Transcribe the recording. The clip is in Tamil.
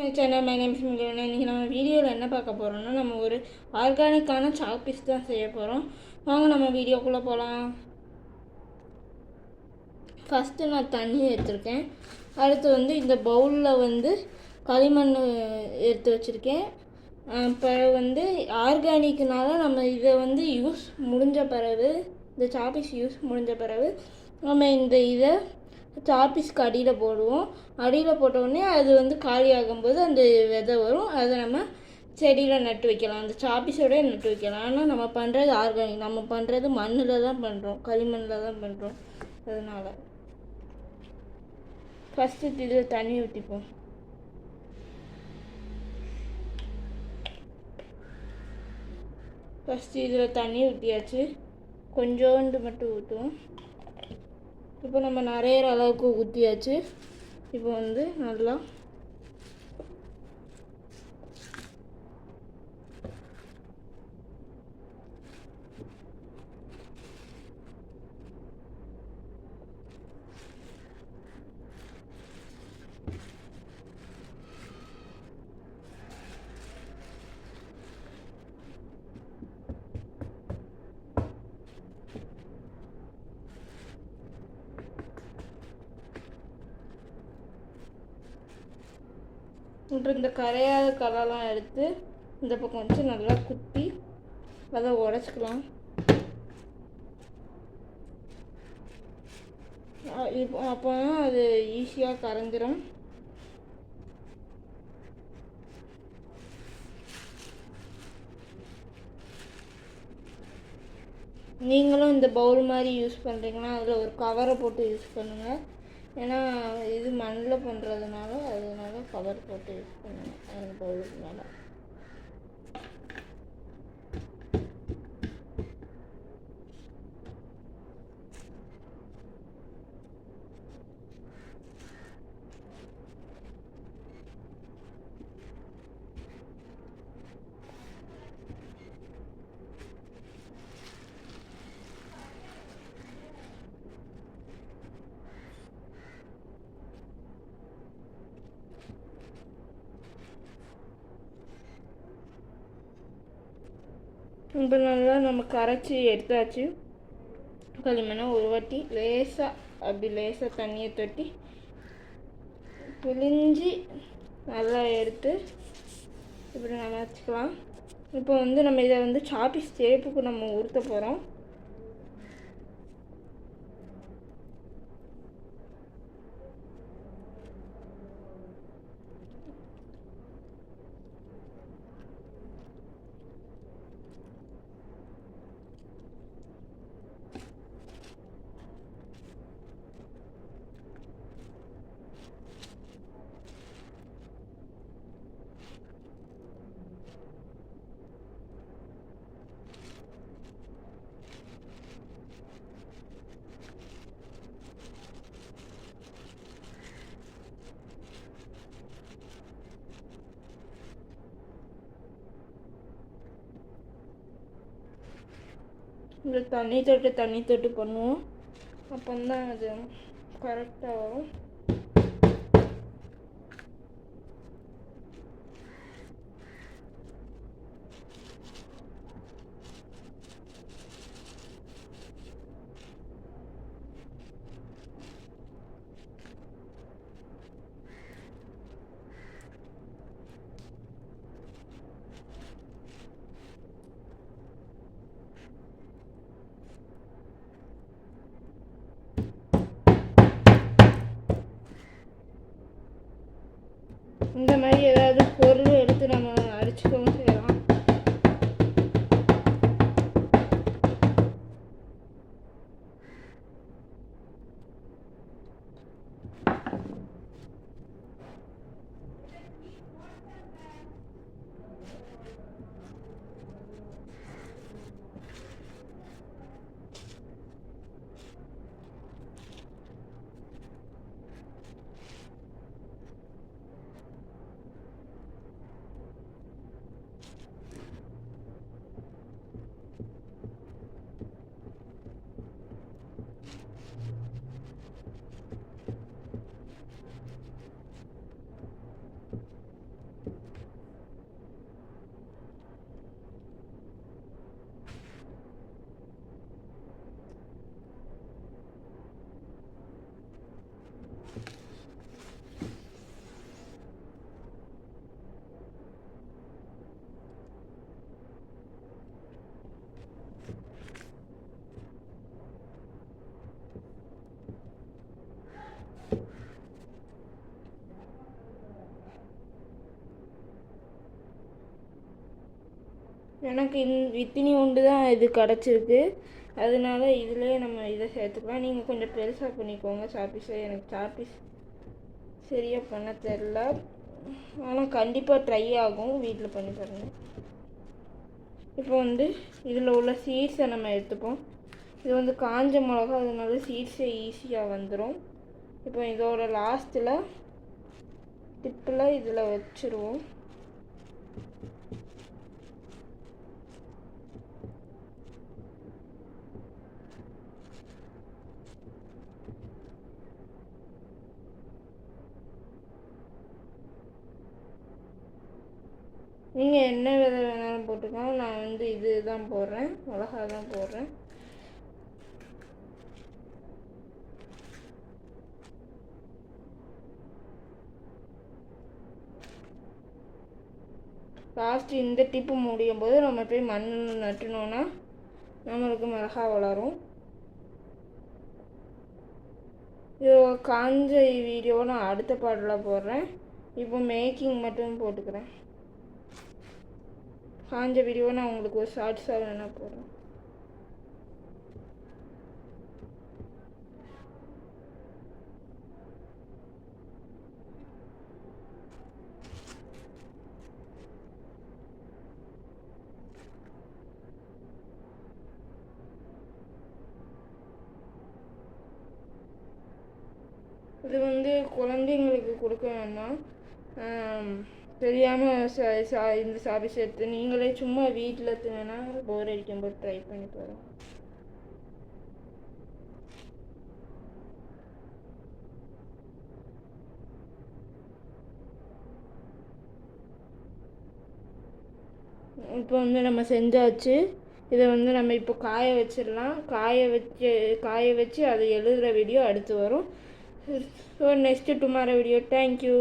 My channel my name million. இன்றைக்கி நம்ம வீடியோவில் என்ன பார்க்க போகிறோம்னா, நம்ம ஒரு ஆர்கானிக்கான சாப்பீஸ் தான் செய்ய போகிறோம். வாங்க நம்ம வீடியோக்குள்ளே போகலாம். ஃபஸ்ட்டு நான் தண்ணி எடுத்துருக்கேன். அடுத்து இந்த பவுலில் களிமண் எடுத்து வச்சுருக்கேன். இப்போ ஆர்கானிக்னால நம்ம இதை யூஸ் முடிஞ்ச பிறகு, இந்த சாப்பீஸ் யூஸ் முடிஞ்ச பிறகு நம்ம இதை சாப்பீஸ்க்கு அடியில் போடுவோம். அடியில் போட்டோடனே அது காலி ஆகும்போது அந்த விதை வரும். அதை நம்ம செடியில் நட்டு வைக்கலாம். அந்த சாப்பீஸோடய நட்டு வைக்கலாம். ஆனால் நம்ம பண்ணுறது ஆர்கானிக், நம்ம பண்ணுறது மண்ணில் தான் பண்ணுறோம், களிமண்ணில் தான் பண்ணுறோம். அதனால் ஃபஸ்ட்டு இதில் தண்ணி ஊற்றிப்போம். ஃபஸ்ட்டு இதில் தண்ணி ஊற்றியாச்சு. கொஞ்சோண்டு மட்டும் ஊற்றுவோம். இப்போ நம்ம நிறைய அளவுக்கு ஊற்றியாச்சு. இப்போ நல்லா அப்புறம் இந்த கரையாத கலெல்லாம் எடுத்து இந்த பக்கம் வச்சு நல்லா குத்தி அதை உடச்சிக்கலாம். அப்போ அது ஈஸியாக கரைஞ்சிரும். நீங்களும் இந்த பவுல் மாதிரி யூஸ் பண்ணுறீங்கன்னா அதில் ஒரு கவரை போட்டு யூஸ் பண்ணுங்கள். ஏன்னா இது மண்ணில் பண்ணுறதுனால அதனால கவர் போட்டு யூஸ் பண்ணுங்கள் அந்த பவுலுக்கு மேலே. இப்போ நல்லா நம்ம கரைச்சி எடுத்தாச்சு. களிமண்ணை ஒரு வாட்டி லேசாக தண்ணியை தொட்டி பிழிஞ்சி நல்லா எடுத்து இப்படி நம்ம வச்சுக்கலாம். இப்போ நம்ம இதை சாப்பீஸ் ஷேப்புக்கு நம்ம உருட்ட போகிறோம். இந்த தண்ணி தொட்டு பண்ணுவோம். அப்போ தான் அது கரெக்டாக வரும். இந்த மாதிரி ஏதாவது பொருள் எடுத்து நம்ம அடிச்சுக்கவும் செய்யலாம். எனக்கு இத்தினி உண்டு தான் இது கிடச்சிருக்கு, அதனால இதிலே நம்ம இதை சேர்த்துக்கலாம். நீங்கள் கொஞ்சம் பெருசாக பண்ணிக்கோங்க சாப்பீஸை. எனக்கு சாப்பீஸ் சரியாக பண்ண தெரில, ஆனால் கண்டிப்பாக ட்ரை ஆகும். வீட்டில் பண்ணி பாருங்கள். இப்போ வந்து இதில் உள்ள சீட்ஸை நம்ம எடுத்துப்போம். இது வந்து காஞ்ச மிளகா, அதனால சீட்ஸே ஈஸியாக வந்துடும். இப்போ இதோட லாஸ்ட்டில் டிப்பில் இதில் வச்சுருவோம். நீங்கள் என்ன விதை வேணாலும் போட்டுக்கலாம். நான் வந்து இது தான் போடுறேன், மிளகா தான் போடுறேன். லாஸ்ட்டு இந்த டிப்பு முடியும் போது நம்ம போய் மண் நட்டுனோன்னா நம்மளுக்கு மிளகா வளரும். இது காஞ்ச வீடியோவை நான் அடுத்த பாட்டில் போடுறேன். இப்போ மேக்கிங் மட்டும் போட்டுக்கிறேன். காஞ்ச வீடியோவை நான் உங்களுக்கு ஒரு ஷார்ட்ஸாக வேணா போடுறேன். இது வந்து குழந்தைங்களுக்கு கொடுக்க வேண்டாம். தெரியாமல் இந்த சாப்பீஸ் எடுத்து நீங்களே சும்மா வீட்டில் வேணா போர் அடிக்கும்போது ட்ரை பண்ணி பாருங்க. இப்போ வந்து நம்ம செஞ்சாச்சு. இதை வந்து நம்ம இப்போ காய வச்சிடலாம். காய வச்சு அதை எழுதுகிற வீடியோ அடுத்து வரும். So next tomorrow video. Thank you.